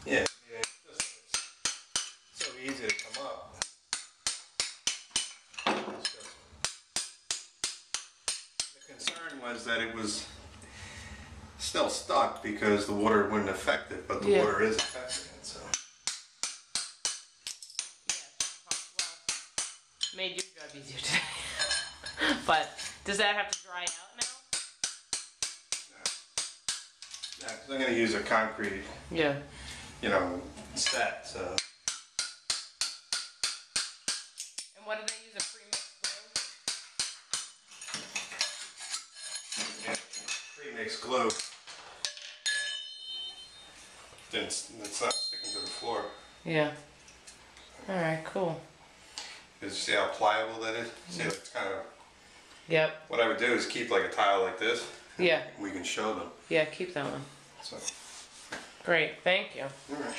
Yeah, it's so easy to come up. The concern was that it was still stuck because the water wouldn't affect it, but the Yeah. water is affecting it. So Well, made your job easier today. But does that have to dry out now? yeah, 'cause I'm going to use a concrete, Yeah. set. So And what do they use, a pre-mixed glue? yeah, pre-mixed glue. Then it's not sticking to the floor. Yeah. All right, cool. You see how pliable that is? See, it's kind of. Yep. What I would do is keep like a tile like this. Yeah. We can show them. Yeah, keep that one. So. Great, thank you. All right.